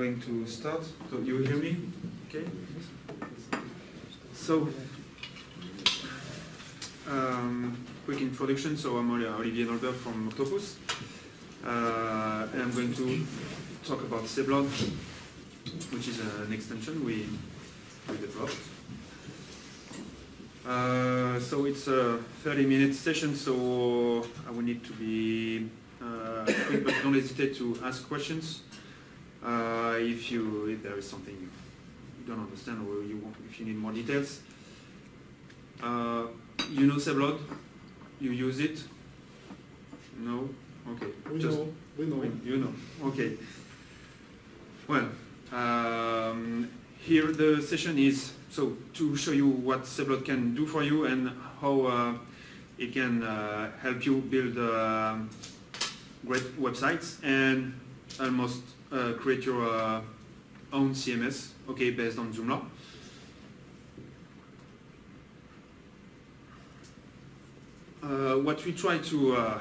going to start. So you hear me? Okay. So, quick introduction. So I'm Olivier Nolbert from Wykrocz, and I'm going to talk about CBLOG, which is an extension we developed. So it's a 30-minute session, so I will need to be quick, but don't hesitate to ask questions if there is something you don't understand or if you need more details. You know CBLOG? You use it? No? Okay. We know. You know. Okay. Well, here the session is so to show you what CBLOG can do for you and how it can help you build great websites and almost create your own CMS, okay, based on Joomla. What we try to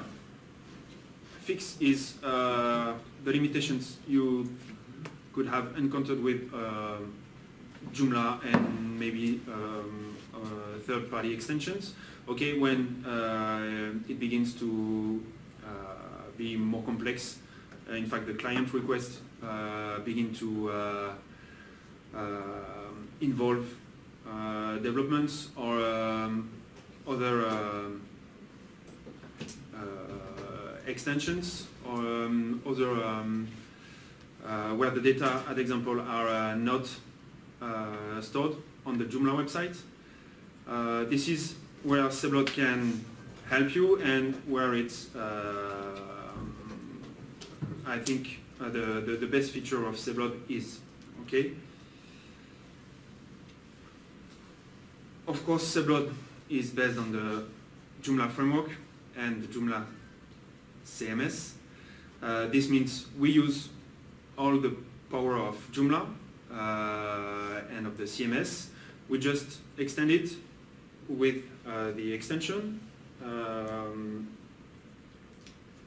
fix is the limitations you could have encountered with Joomla and maybe third-party extensions. Okay, when it begins to be more complex, in fact, the client requests begin to involve developments or other extensions or other where the data, as example, are not stored on the Joomla website. This is where CBLOG can help you and where it's, I think, the best feature of CBLOG is. Okay. Of course, CBLOG is based on the Joomla framework and the Joomla CMS. This means we use all the power of Joomla and of the CMS. We just extend it with the extension.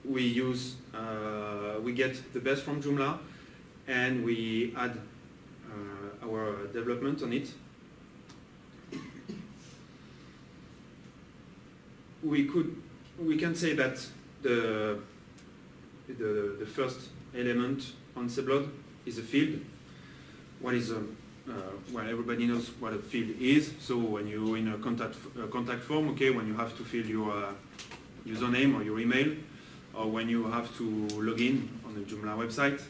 We get the best from Joomla and we add our development on it. We can say that the first element on CBLOG is a field. What is well, everybody knows what a field is. So when you're in a contact form, okay, when you have to fill your username or your email, or when you have to log in on the Joomla website.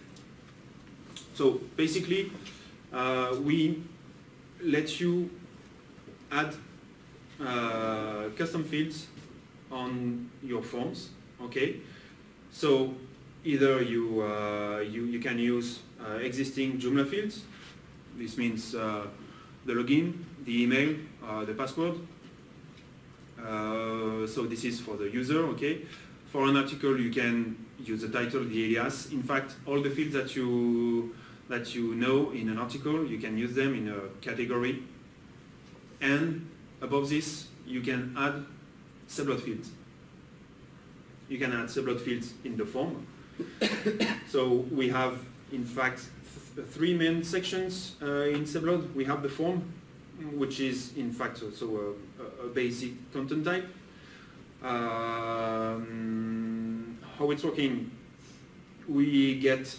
So basically, we let you add custom fields on your forms. Okay, so either you can use existing Joomla fields. This means the login, the email, the password. So this is for the user. Okay. For an article, you can use the title, the alias. In fact, all the fields that you know in an article, you can use them in a category. And above this, you can add CBLOG fields. You can add CBLOG fields in the form. So we have, in fact, three main sections in CBLOG. We have the form, which is, in fact, also a basic content type. How it's working, we get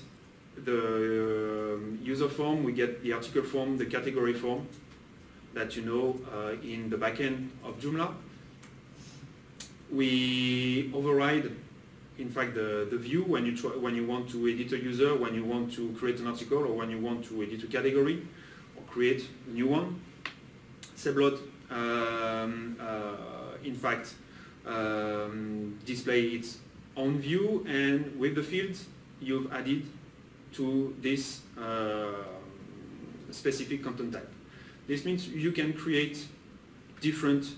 the user form, we get the article form, the category form that you know in the backend of Joomla. We override, in fact, the view when you want to edit a user, when you want to create an article, or when you want to edit a category or create a new one. CBLOG, in fact, display its own view, and with the fields you've added to this specific content type. This means you can create different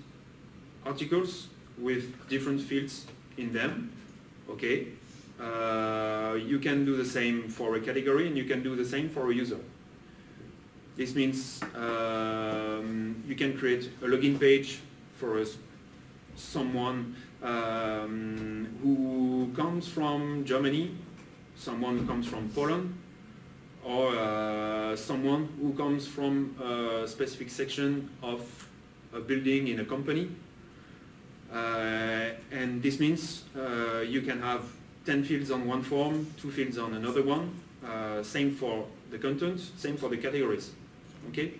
articles with different fields in them. Okay, you can do the same for a category, and you can do the same for a user. This means you can create a login page for someone who comes from Germany, someone who comes from Poland, or someone who comes from a specific section of a building in a company. And this means you can have 10 fields on one form, 2 fields on another one. Same for the content, same for the categories. Okay?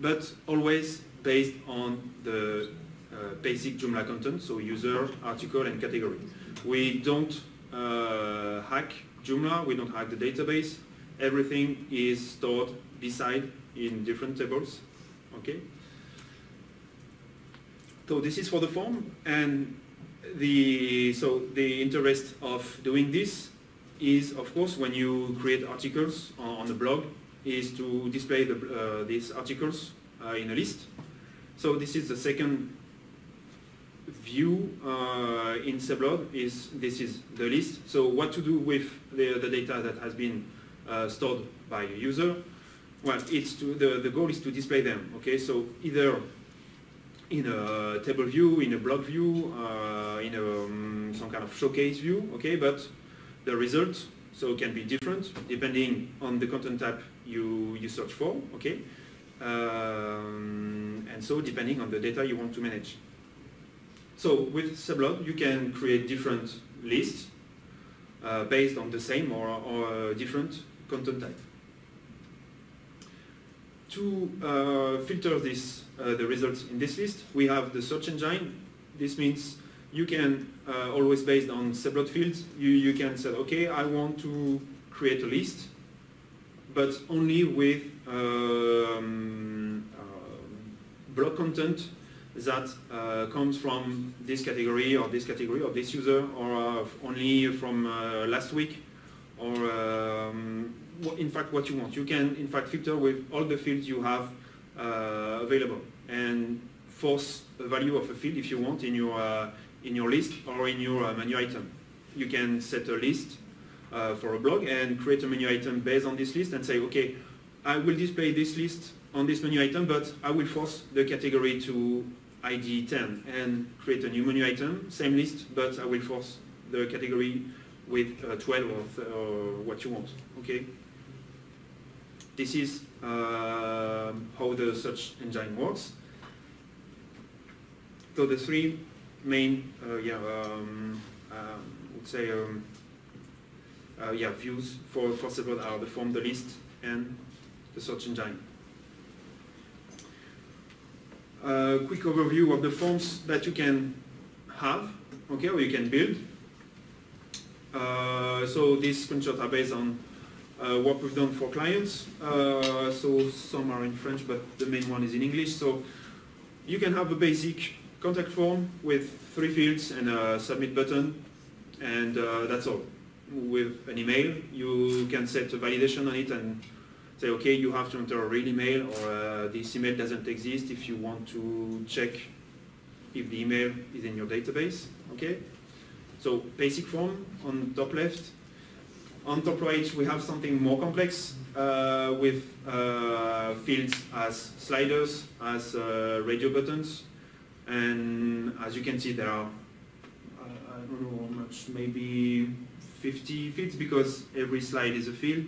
But always based on the basic Joomla content, so user, article, and category. We don't hack Joomla, we don't hack the database. Everything is stored beside in different tables. Okay? So this is for the form, and the interest of doing this is, of course, when you create articles on the blog, is to display these articles in a list. So this is the second view in Seblog. This is the list. So what to do with the data that has been stored by a user? Well, the goal is to display them. Okay, so either in a table view, in a blog view, in some kind of showcase view. Okay, but the result can be different depending on the content type you search for. Okay, and so depending on the data you want to manage. So with Seblog, you can create different lists based on the same or different content type. To filter the results in this list, we have the search engine. This means you can always, based on Seblog fields, you can say, okay, I want to create a list, but only with blog content that comes from this category or this user, or only from last week, or in fact what you want. You can in fact filter with all the fields you have available and force a value of a field if you want in your list or in your menu item. You can set a list for a blog and create a menu item based on this list and say, okay, I will display this list on this menu item, but I will force the category to ID 10 and create a new menu item, same list, but I will force the category with 12 or what you want. Okay. This is how the search engine works. So the three main, would say, views for Seblog are the form, the list, and the search engine. Quick overview of the forms that you can have, okay, or you can build. So these screenshots are based on what we've done for clients. So some are in French, but the main one is in English. So you can have a basic contact form with 3 fields and a submit button, and that's all. With an email, you can set a validation on it and say, okay, you have to enter a real email, or this email doesn't exist if you want to check if the email is in your database. Okay, so basic form on top left. On top right, we have something more complex with fields as sliders, as radio buttons, and as you can see, there are I don't know how much, maybe 50 fields, because every slide is a field.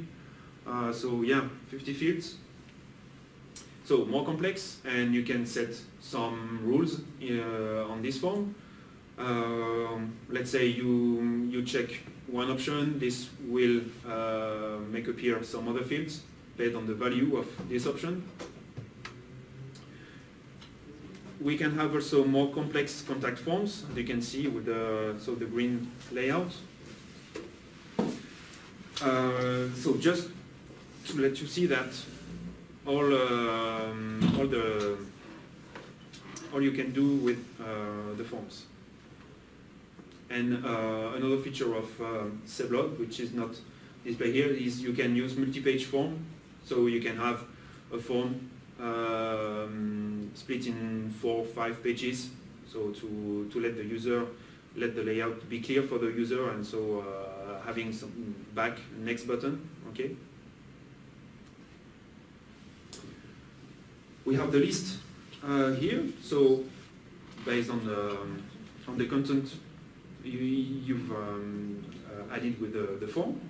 So yeah, 50 fields. So more complex, and you can set some rules on this form. Let's say you check one option, this will make appear some other fields based on the value of this option. We can have also more complex contact forms, as you can see with the green layout. So just to let you see that all you can do with the forms. And another feature of Seblog, which is not displayed here, is you can use multi-page form. So you can have a form split in 4 or 5 pages. So to let the layout be clear for the user, and so having some back next button. Okay. We have the list here. So based on the content you've added with the form.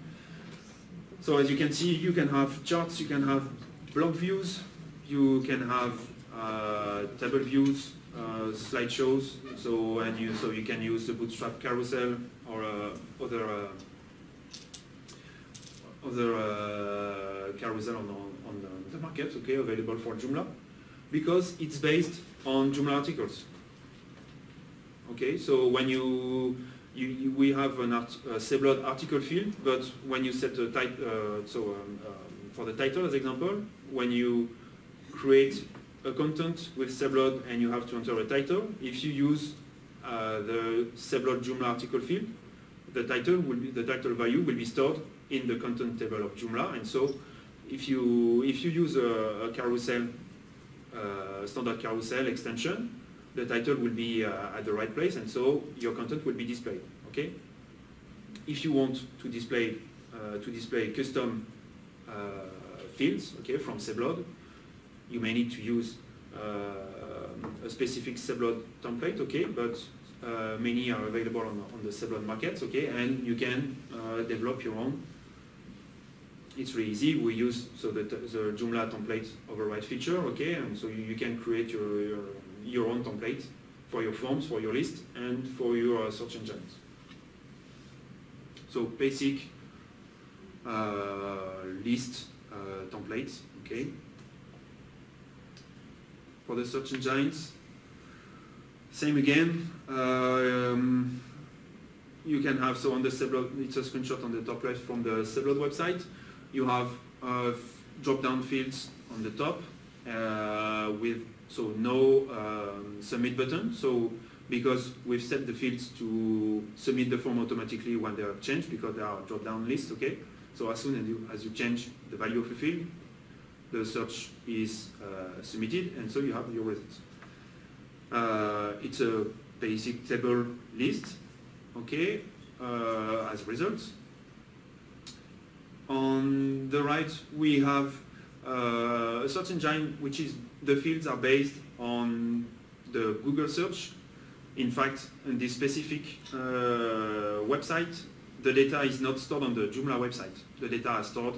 So as you can see, you can have charts, you can have block views, you can have table views, slideshows. So you can use the Bootstrap carousel or other carousel on the market, okay, available for Joomla, because it's based on Joomla articles. Okay, so when we have a Seblod article field, but when you set a title, for the title as example, when you create a content with Seblod and you have to enter a title, if you use the Seblod Joomla article field, the title value will be stored in the content table of Joomla, and so if you use a carousel, standard carousel extension, the title will be at the right place, and so your content will be displayed. Okay. If you want to display custom fields, okay, from Seblod, you may need to use a specific Seblod template, okay, but many are available on the Seblod markets, okay, and you can develop your own. It's really easy. We use the Joomla template override feature, okay, and so you can create your own template for your forms, for your list, and for your search engines. So basic list templates, okay. For the search engines, same again. You can have, so on the Seblod, it's a screenshot on the top left from the Seblod website. You have drop-down fields on the top with no submit button. So because we've set the fields to submit the form automatically when they are changed, because they are drop-down lists. Okay. So as soon as you change the value of a field, the search is submitted, and so you have your results. It's a basic table list, okay, as results. On the right, we have a search engine, which is, the fields are based on the Google search. In fact, in this specific website, the data is not stored on the Joomla website. The data are stored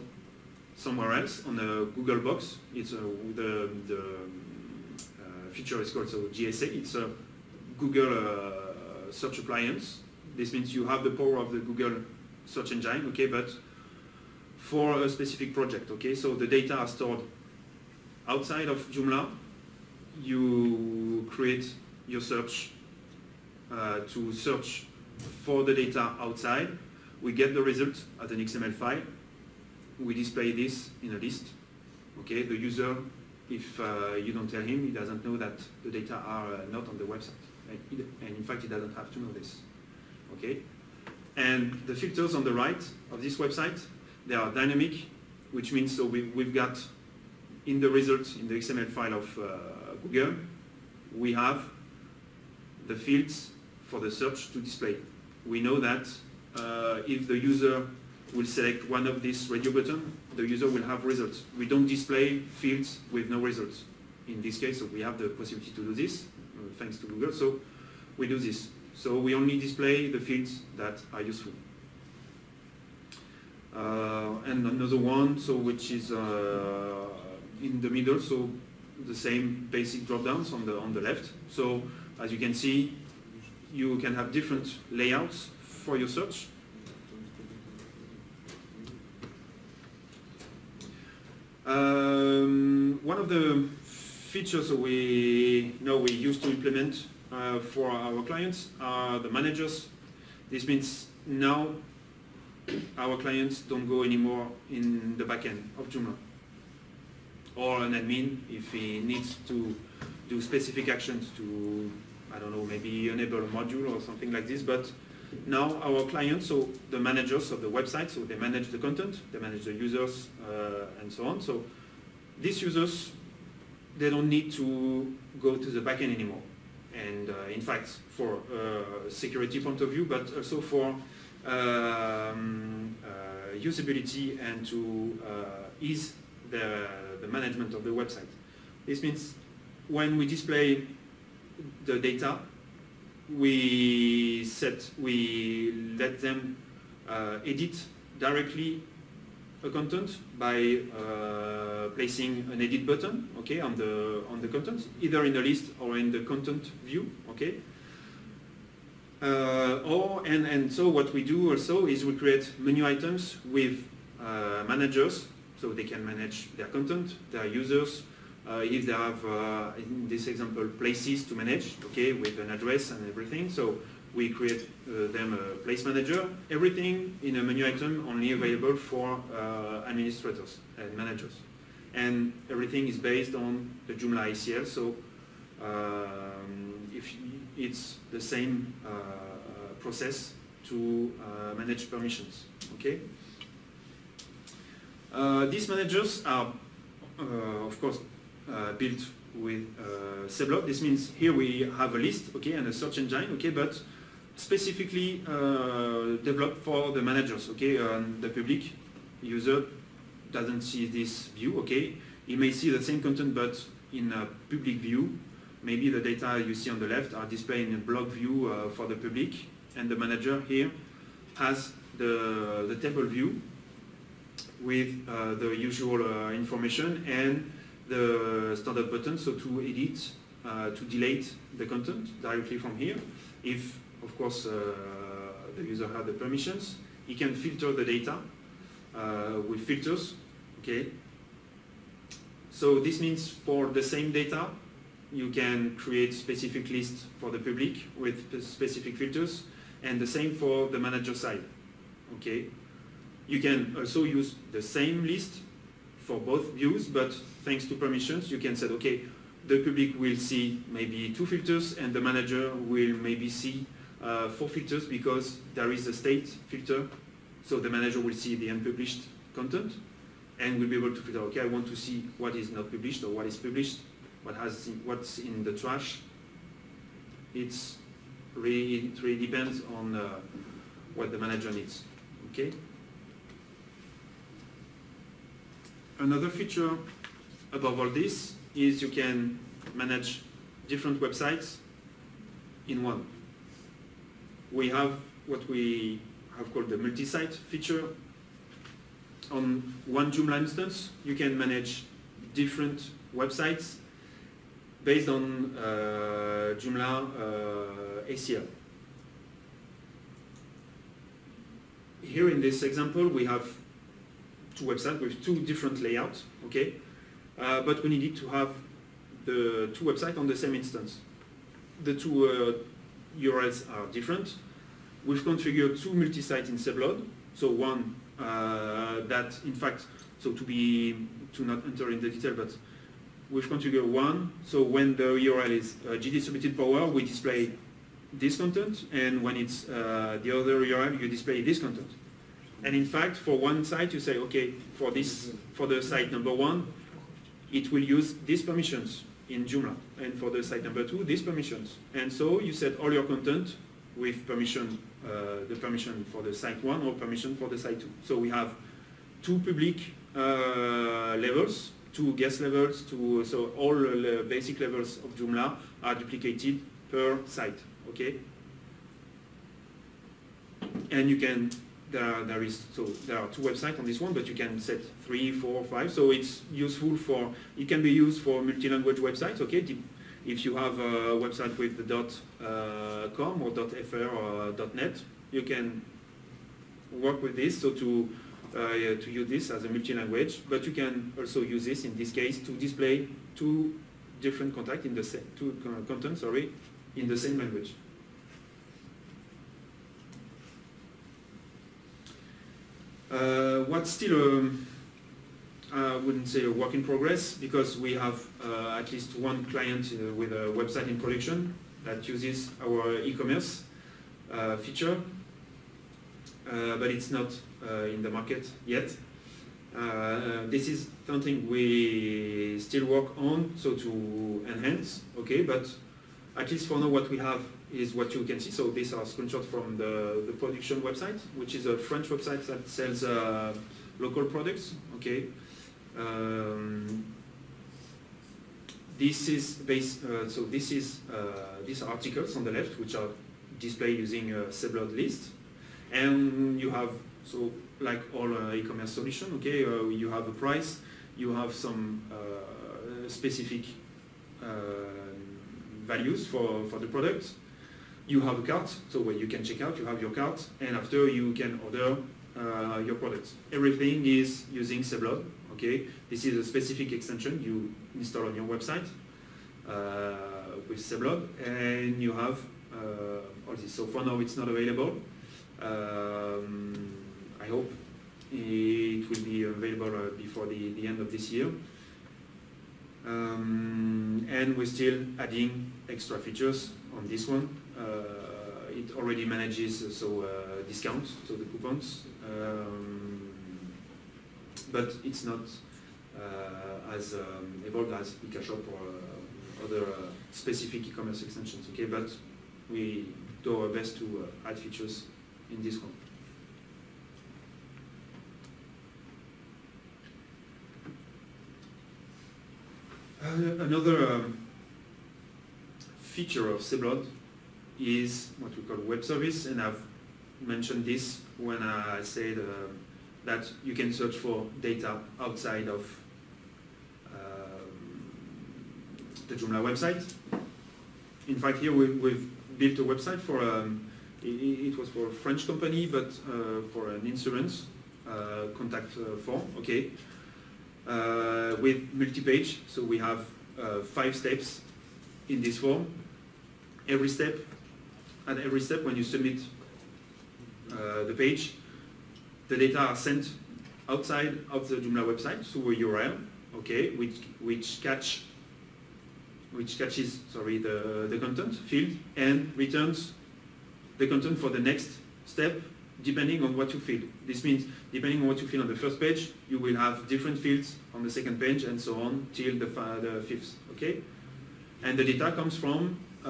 somewhere else on a Google box. It's the feature is called GSA. It's a Google search appliance. This means you have the power of the Google search engine, okay, but for a specific project, okay. So the data are stored outside of Joomla. You create your search to search for the data outside. We get the result as an XML file. We display this in a list. Okay, the user, if you don't tell him, he doesn't know that the data are not on the website. And in fact, he doesn't have to know this. Okay, and the filters on the right of this website, they are dynamic, which means so we've got in the results in the XML file of Google, we have the fields for the search to display. We know that if the user will select one of these radio buttons, the user will have results. We don't display fields with no results. In this case, so we have the possibility to do this, thanks to Google, so we do this. So we only display the fields that are useful. And another one, so which is in the middle, so the same basic drop-downs on the left. So as you can see, you can have different layouts for your search. One of the features we used to implement for our clients are the managers. This means now our clients don't go anymore in the backend of Joomla. Or an admin, if he needs to do specific actions to, I don't know, maybe enable a module or something like this, but now our clients, so the managers of the website, so they manage the content, they manage the users, and so on. So these users, they don't need to go to the backend anymore. And in fact, for a security point of view, but also for usability and to ease the management of the website. This means when we display the data, we let them edit directly a content by placing an edit button, okay, on the content, either in the list or in the content view, okay. And so what we do also is we create menu items with managers, so they can manage their content, their users. If they have, in this example, places to manage, okay, with an address and everything. So we create them a place manager, everything in a menu item only available for administrators and managers. And everything is based on the Joomla ACL, so if it's the same process to manage permissions, okay? These managers are, of course, built with Seblot. This means here we have a list, okay, and a search engine, okay, but specifically developed for the managers, okay. The public user doesn't see this view, okay. He may see the same content, but in a public view. Maybe the data you see on the left are displayed in a block view for the public, and the manager here has the table view with the usual information and the standard button, so to edit, to delete the content directly from here. If, of course, the user has the permissions, he can filter the data with filters, okay. So this means for the same data, you can create specific lists for the public with specific filters, and the same for the manager side, okay. You can also use the same list for both views, but thanks to permissions, you can say, okay, the public will see maybe 2 filters, and the manager will maybe see 4 filters, because there is a state filter, so the manager will see the unpublished content, and will be able to filter, okay, I want to see what is not published or what is published, what's in the trash. It really depends on what the manager needs, okay? Another feature above all this is you can manage different websites in one. We have what we have called the multi-site feature. On one Joomla instance, you can manage different websites based on Joomla ACL. Here in this example, we have 2 websites with 2 different layouts, okay? But we needed to have the 2 websites on the same instance. The 2 URLs are different. We've configured 2 multi-sites in Seblot. So one that, in fact, so to not enter in the detail, but we've configured one. So when the URL is gdistributed power, we display this content, and when it's the other URL, you display this content. And in fact, for one site, you say, okay, for the site number 1, it will use these permissions in Joomla, and for the site number 2, these permissions. And so you set all your content with permission, the permission for the site 1 or permission for the site 2. So we have 2 public levels, 2 guest levels, so all basic levels of Joomla are duplicated per site, okay? And you can, there are 2 websites on this one, but you can set 3, 4, 5. So it's useful for, it can be used for multi-language websites, okay? If you have a website with the .com or .fr or .net, you can work with this, so to use this as a multi-language, but you can also use this in this case to display 2 different content in the same, in the same language. What's still I wouldn't say a work in progress, because we have at least one client with a website in production that uses our e-commerce feature, but it's not in the market yet. This is something we still work on, so to enhance, okay, but at least for now what we have is what you can see. So these are screenshots from the production website, which is a French website that sells local products, okay. This is these are articles on the left, which are displayed using a Seblot list, and you have So like all e-commerce solution, okay, you have a price, you have some specific values for the product. You have a cart, so when you can check out, you have your cart, and after you can order your products. Everything is using Seblod, okay? This is a specific extension you install on your website with Seblod, and you have all this. So for now it's not available. I hope it will be available before the end of this year. And we're still adding extra features on this one. It already manages discounts, so the coupons, but it's not as evolved as Wykrocz or other specific e-commerce extensions. Okay, but we do our best to add features in this one. Another feature of Seblod is what we call web service, and I've mentioned this when I said that you can search for data outside of the Joomla website. In fact, here we've built a website for, it was for a French company, but for an insurance contact form, okay, with multi-page. So we have 5 steps in this form. At every step when you submit the page, the data are sent outside of the Joomla website through a URL, okay, which catches the content field and returns the content for the next step depending on what you fill. This means depending on what you fill on the first page, you will have different fields on the second page and so on till the 5th, okay? And the data comes from a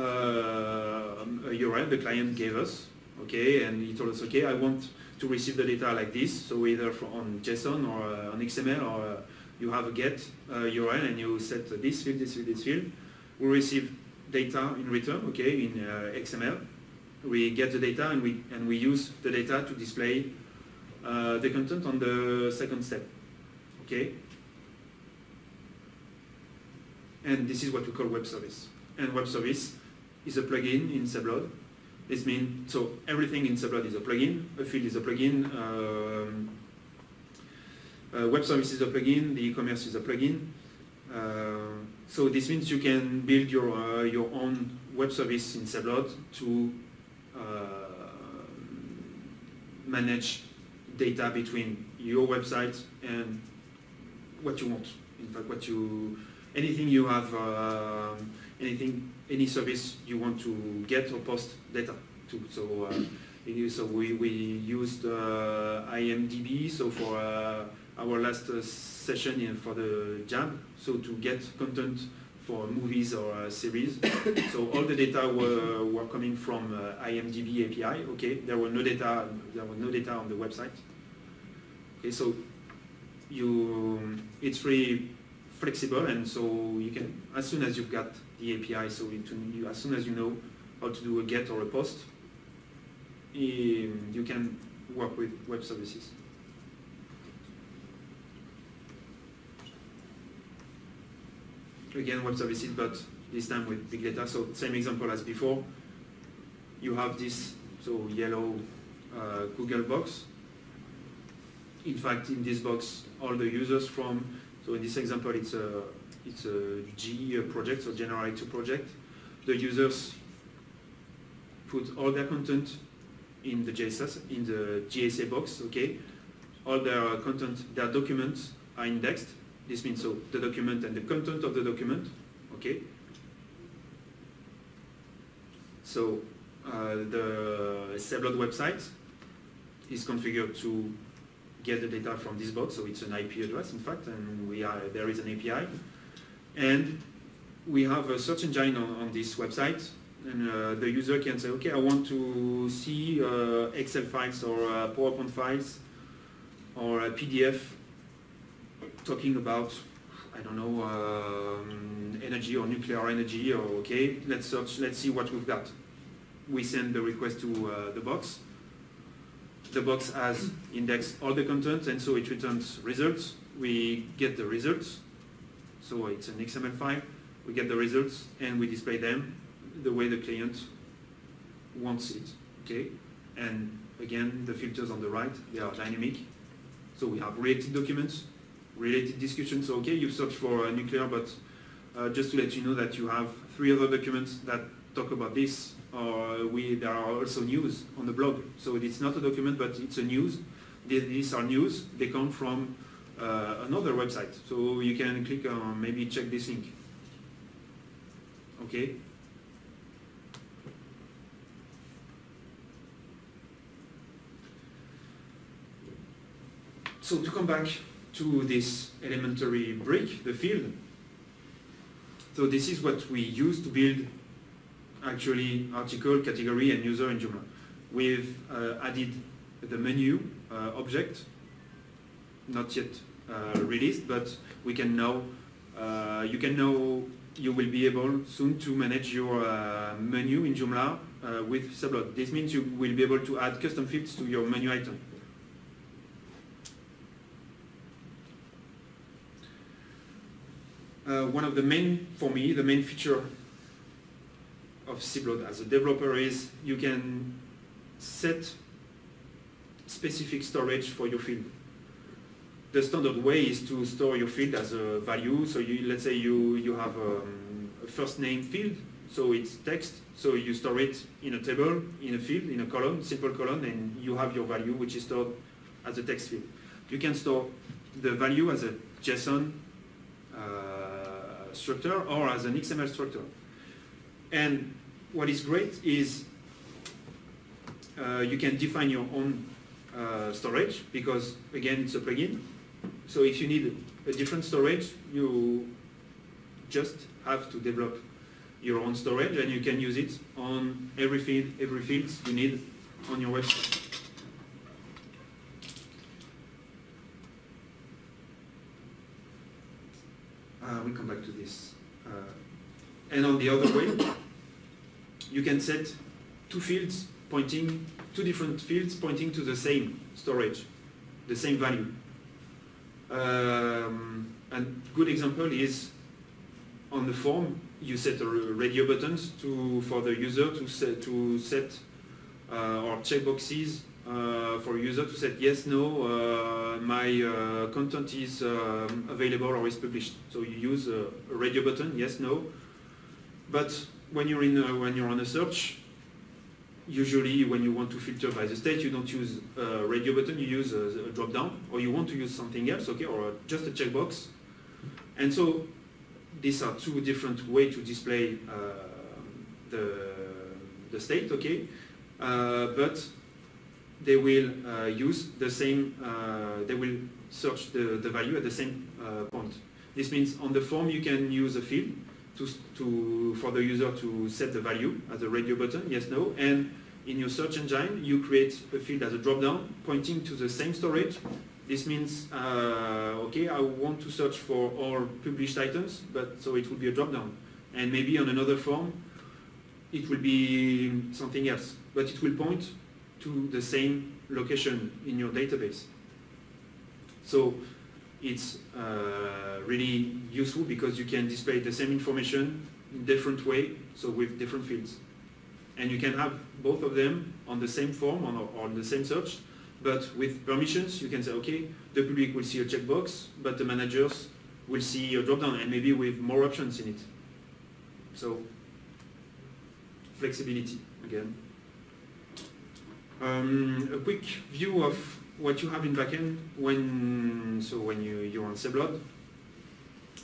URL the client gave us, okay, and he told us, okay, I want to receive the data like this, so either on JSON or on XML, or you have a get URL and you set this field, this field, this field. We receive data in return, okay, in XML. We get the data and we use the data to display the content on the second step, okay? And this is what we call web service. And web service is a plugin in Seblod. This means, so everything in Seblod is a plugin, a field is a plugin, web service is a plugin, the e-commerce is a plugin. So this means you can build your own web service in Seblod to manage data between your website and what you want. In fact, anything you have, any service you want to get or post data to. So, so we used IMDb. So for our last session for the JAB, so to get content for movies or series. So all the data were coming from IMDb API. Okay, there was no data on the website. Okay, so it's really flexible, and so you can, as soon as you've got the API, so as soon as you know how to do a get or a post, you can work with web services. Again, web services, but this time with big data. So same example as before. You have this yellow Google box. In fact, in this box, all the users from, so in this example, it's a GE project, so generator project. The users put all their content in the GSA box. Okay, all their content, their documents are indexed. This means so the document and the content of the document, okay? So the Seblod website is configured to get the data from this box, so it's an IP address in fact, and there is an API. And we have a search engine on this website, and the user can say, okay, I want to see Excel files or PowerPoint files or a PDF talking about, I don't know, energy or nuclear energy, or okay, let's search, let's see what we've got. We send the request to the box. the box has indexed all the content, and so it returns results. We get the results, so it's an XML file. We get the results, and we display them the way the client wants it, okay? And again, the filters on the right, they are dynamic. So we have related documents, related discussions. So okay, you search for nuclear, but just to let you know that you have 3 other documents that talk about this, or there are also news on the blog. So it's not a document, but it's a news. These are news. They come from another website. So you can click on, maybe check this link. Okay. So to come back to this elementary brick, the field. So this is what we use to build actually article, category, and user in Joomla. We've added the menu object, not yet released, but we can now, you will be able soon to manage your menu in Joomla with Sublot. This means you will be able to add custom fields to your menu item. One of the main, for me, the main feature of Sublot as a developer is you can set specific storage for your field. The standard way is to store your field as a value. So let's say you have a first name field, so it's text, so you store it in a table, in a field, in a column, simple column, and you have your value, which is stored as a text field. You can store the value as a JSON structure or as an XML structure. And what is great is you can define your own storage, because again it's a plugin. So if you need a different storage, you just have to develop your own storage, and you can use it on every field you need on your website. We come back to this. And on the other way, you can set two different fields pointing to the same storage, the same value. A good example is on the form, you set radio buttons for the user to set or checkboxes for a user to set yes, no, my content is available or is published. So you use a radio button, yes, no. But when you're on a search, usually when you want to filter by the state, you don't use a radio button, you use a drop down, or you want to use something else, okay, or just a checkbox. And so these are two different ways to display the state, okay, but they will use the same, they will search the value at the same point. This means on the form you can use a field for the user to set the value as a radio button, yes, no, and in your search engine you create a field as a drop-down pointing to the same storage. This means, okay, I want to search for all published items, but so it will be a drop-down. And maybe on another form it will be something else, but it will point to the same location in your database. So it's really useful because you can display the same information in different way, so with different fields. And you can have both of them on the same form or on the same search, but with permissions you can say, okay, the public will see a checkbox, but the managers will see a drop-down, and maybe with more options in it. So flexibility again. A quick view of what you have in backend when you're on Sublot.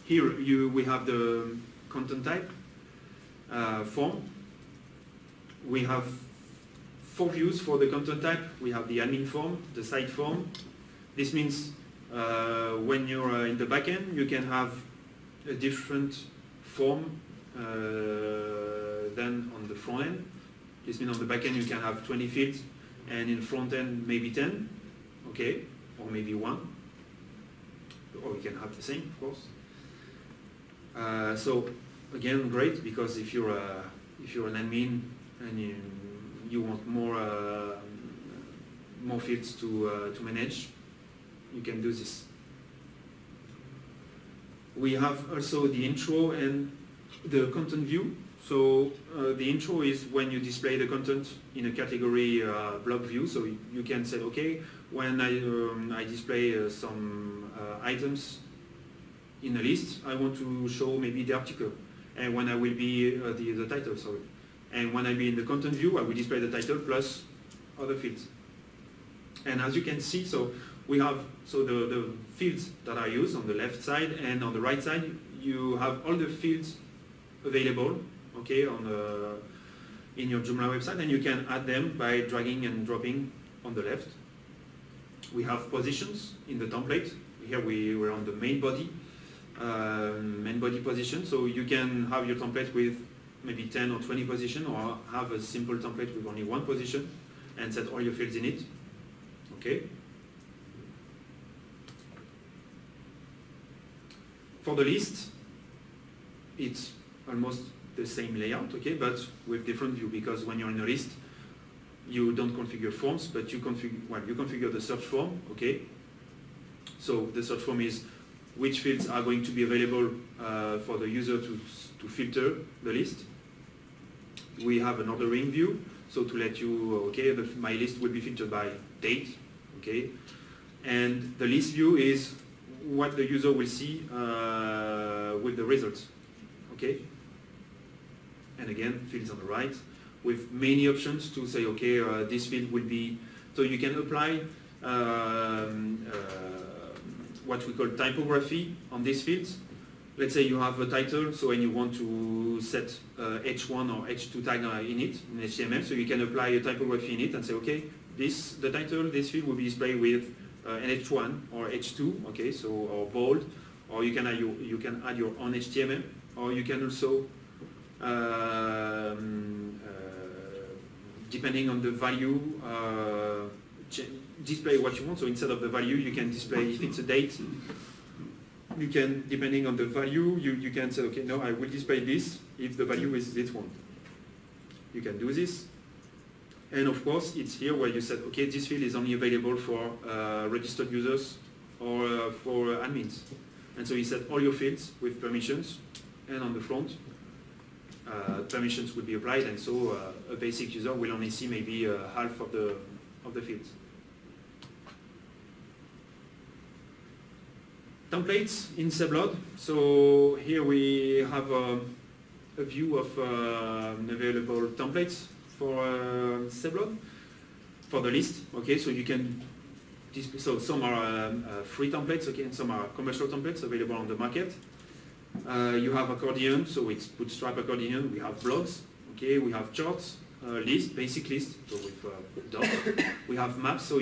Here we have the content type form. We have 4 views for the content type. We have the admin form, the site form. This means when you're in the backend, you can have a different form than on the front end. This means on the backend you can have 20 fields, and in front end maybe 10, okay, or maybe 1, or you can have the same, of course. So again, great, because if you're an admin and you want more more fields to manage, you can do this. We have also the intro and the content view. So the intro is when you display the content in a category block view. So you can say, okay, when I display some items in a list, I want to show maybe the article, and when I will be the title, sorry. And when I be in the content view, I will display the title plus other fields. And as you can see, so we have the fields that are used on the left side, and on the right side you have all the fields available, okay, in your Joomla website, and you can add them by dragging and dropping on the left. We have positions in the template. Here we're on the main body position, so you can have your template with maybe 10 or 20 positions, or have a simple template with only one position and set all your fields in it. Okay. For the list, it's almost the same layout, okay, but with different view, because when you're in a list, you don't configure forms, but you configure the search form, okay. So the search form is which fields are going to be available for the user to filter the list. We have an ordering view, so to let you, okay, my list will be filtered by date, okay. And the list view is what the user will see with the results, okay. And again, fields on the right with many options to say, okay, this field will be, so you can apply what we call typography on these fields. Let's say you have a title, so and you want to set H1 or H2 tag in it, in HTML, so you can apply a typography in it and say, okay, the title, this field will be displayed with an H1 or H2, okay, so, or bold, or you can add your own HTML, or you can also, depending on the value, display what you want. So instead of the value, you can display, if it's a date, you can, depending on the value, you can say, okay, no, I will display this if the value is this one. You can do this. And of course, it's here where you said, okay, this field is only available for registered users or for admins. And so you set all your fields with permissions, and on the front, permissions will be applied, and so a basic user will only see maybe half of the fields. Templates in Seblod. So here we have a view of available templates for Seblod for the list. Okay, so you can. So some are free templates, okay, and some are commercial templates available on the market. You have accordion, so it's bootstrap accordion. We have blogs, okay. We have charts, list, basic list, so with dots. We have maps. So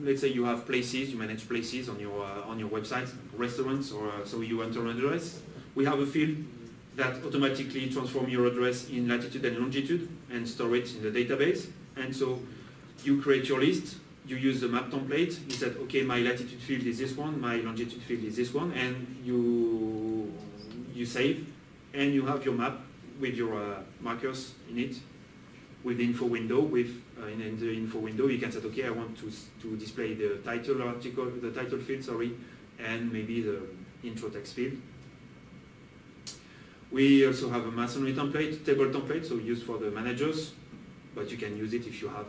let's say you have places, you manage places on your website, restaurants, or so you enter an address. We have a field that automatically transforms your address in latitude and longitude and store it in the database. And so you create your list. You use the map template. You said, okay, my latitude field is this one, my longitude field is this one, and you save, and you have your map with your markers in it, with the info window. In the info window, you can say, okay, I want to display the title article, the title field, sorry, and maybe the intro text field. We also have a masonry template, table template, so used for the managers, but you can use it if you have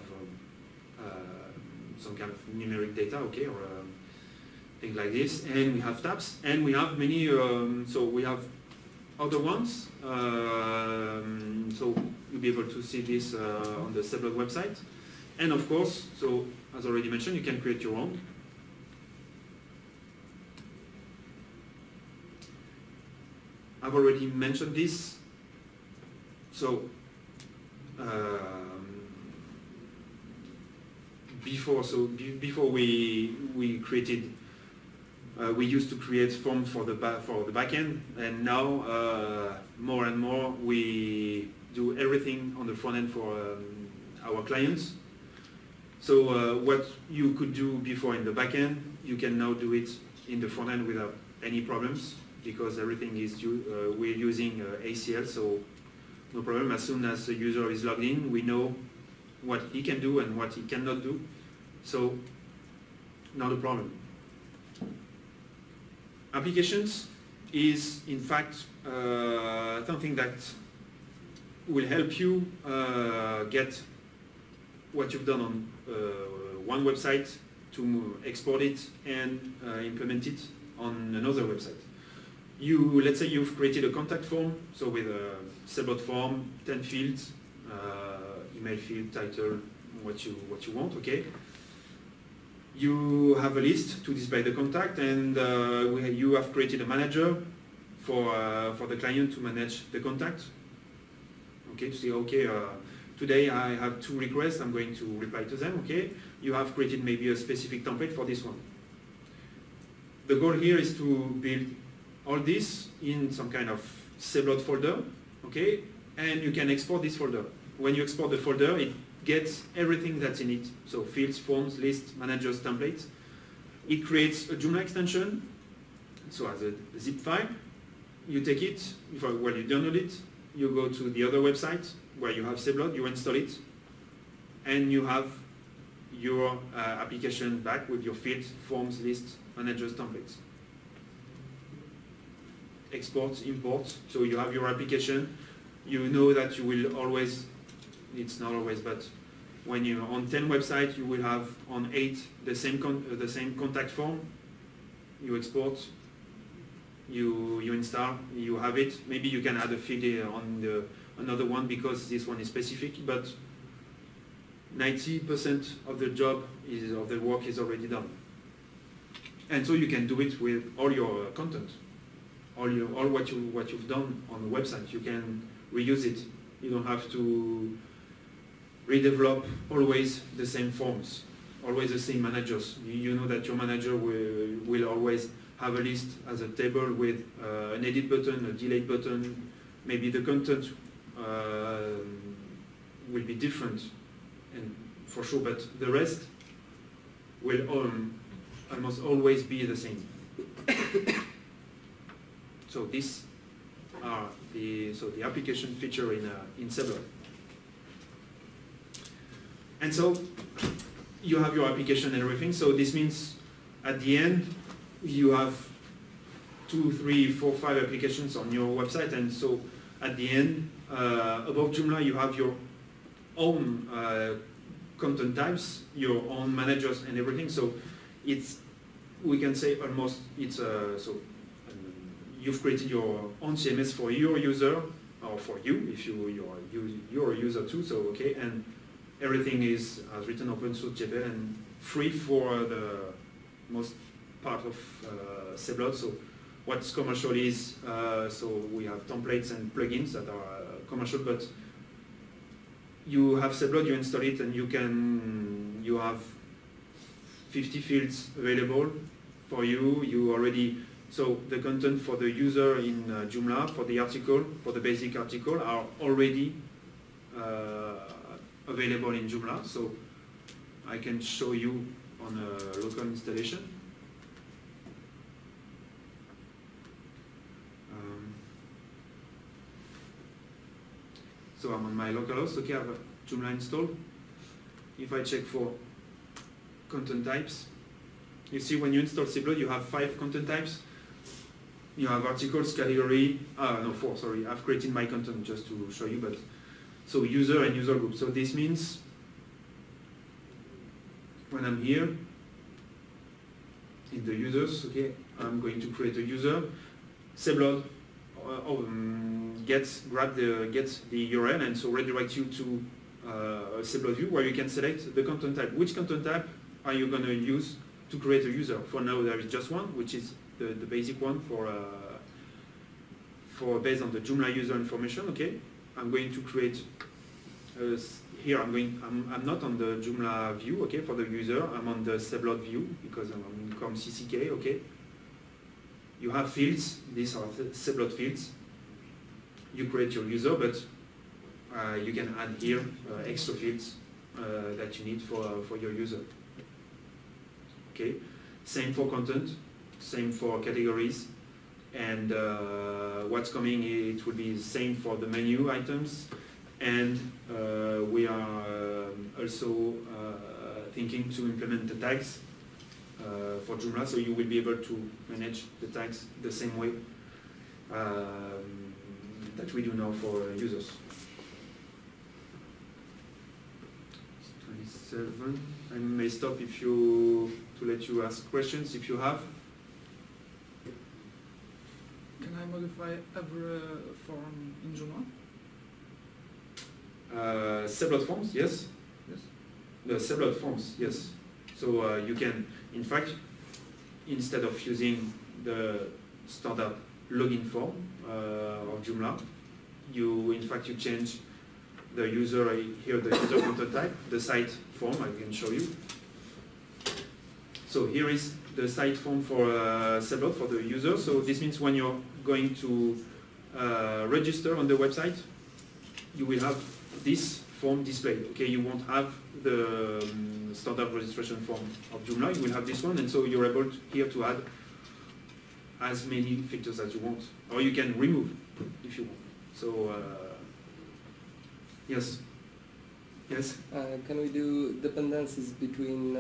some kind of numeric data, okay, or things like this. And we have tabs, and we have many, so we have other ones. So you'll be able to see this on the Seblog website. And of course, so as already mentioned, you can create your own. I've already mentioned this. So before we created, we used to create forms for the backend, and now more and more we do everything on the front end for our clients. So what you could do before in the backend, you can now do it in the front end without any problems, because everything is we're using ACL, so no problem. As soon as the user is logged in, we know what he can do and what he cannot do. So, not a problem. Applications is, in fact, something that will help you get what you've done on one website to export it and implement it on another website. Let's say you've created a contact form, so with a Sellbot form, 10 fields, email field, title, what you want, okay? You have a list to display the contact, and you have created a manager for the client to manage the contact. Okay, to say, okay, today I have 2 requests, I'm going to reply to them, okay? You have created maybe a specific template for this one. The goal here is to build all this in some kind of Sellbot folder, okay? And you can export this folder. When you export the folder, it gets everything that's in it. So fields, forms, lists, managers, templates. It creates a Joomla extension, so as a zip file. You take it, well, you download it, you go to the other website where you have Sellbot, you install it, and you have your application back with your fields, forms, lists, managers, templates. Export, import, so you have your application. You know that you will always, it's not always, but when you're on 10 websites, you will have on 8 the same contact form. You export, you install, you have it. Maybe you can add a field on another one because this one is specific, but 90% of the job of the work is already done. And so you can do it with all your content, all what you've done on the website. You can reuse it. You don't have to redevelop always the same forms, always the same managers. You know that your manager will always have a list as a table with an edit button, a delete button. Maybe the content will be different, and for sure, but the rest will almost always be the same. So these are the application feature in Sellbot. And so you have your application and everything. So this means at the end you have 2, 3, 4, 5 applications on your website, and so at the end above Joomla you have your own content types, your own managers and everything. So it's, we can say almost it's you've created your own CMS for your user, or for you if you're a user too. So okay, and everything is as written open source JPL and free for the most part of Sellbot. So what's commercial is so we have templates and plugins that are commercial, but you have Sellbot, you install it, and you have 50 fields available for you. You already, so the content for the user in Joomla, for the article, for the basic article, are already available in Joomla. So I can show you on a local installation. So I'm on my local host, okay, I have Joomla installed. If I check for content types, you see when you install Sellbot, you have 5 content types. You have articles, category, no, 4, sorry, I've created my content just to show you, but so user and user group. So this means when I'm here in the users, okay, I'm going to create a user. Sellbot gets the URL and so redirects you to a Sellbot view where you can select the content type. Which content type are you going to use to create a user? For now, there is just one, which is the basic one for based on the Joomla user information. Okay, I'm going to create here. I'm not on the Joomla view. Okay, for the user, I'm on the Sellbot view because I'm in com CCK. Okay, you have fields. These are Sellbot fields. You create your user, but you can add here extra fields that you need for your user. Okay, same for content, same for categories, and what's coming, it will be the same for the menu items, and we are also thinking to implement the tags for Joomla, so you will be able to manage the tags the same way that we do now for users. 27. I may stop if to let you ask questions if you have. Can I modify every form in Joomla? Separate forms, yes. Yes. The separate forms, yes. So you can, in fact, instead of using the standard login form of Joomla, you change the user here, the user content type, the site form. I can show you. So here is the site form for separate for the user. So this means when you're going to register on the website, you will have this form displayed. Okay, you won't have the standard registration form of Joomla. You will have this one, and so you're able here to add as many filters as you want, or you can remove if you want. So yes, yes. Can we do dependencies between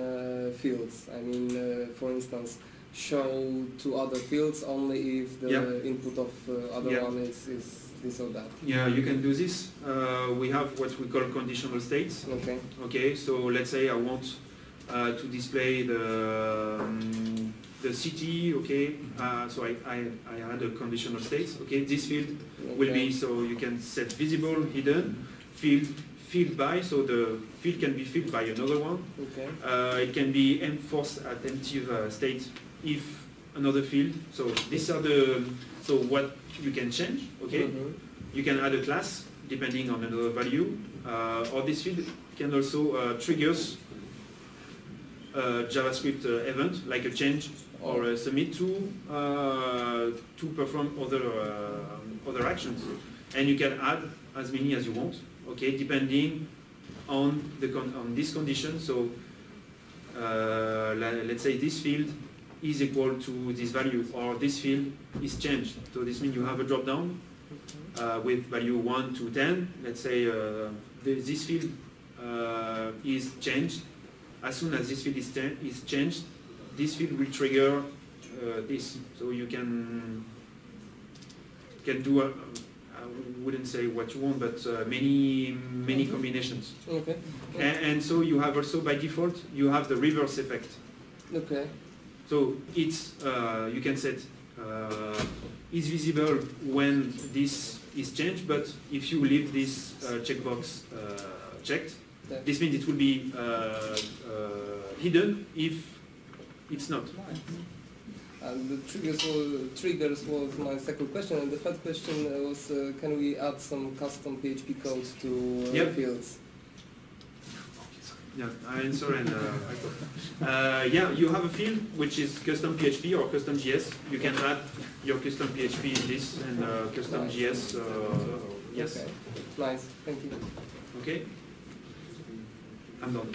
fields? I mean, for instance, show to other fields only if the input of other one is this or that. Yeah, you can do this. We have what we call conditional states. Okay. Okay, so let's say I want to display the city. Okay, so I add a conditional state. Okay, this field will be, so you can set visible, hidden, filled by. So the field can be filled by another one. Okay. It can be enforced attentive state if another field. So these are so what you can change. Okay, you can add a class depending on another value, or this field can also triggers JavaScript event like a change or a submit to perform other actions, and you can add as many as you want. Okay, depending on this condition. So let's say this field is equal to this value, or this field is changed. So this means you have a drop down with value 1 to 10. Let's say this field is changed. As soon as this field is changed, this field will trigger this. So you can do I wouldn't say what you want, but many combinations. Okay. And so you have also by default you have the reverse effect. Okay. So it's you can set is visible when this is changed, but if you leave this checkbox checked, this means it will be hidden if it's not. And the triggers was my second question, and the third question was, can we add some custom PHP code to fields? Yeah, I answer and yeah, you have a field which is custom PHP or custom JS. You can add your custom PHP in this and custom JS. Yes. Okay. Nice. Thank you. Okay. I'm done.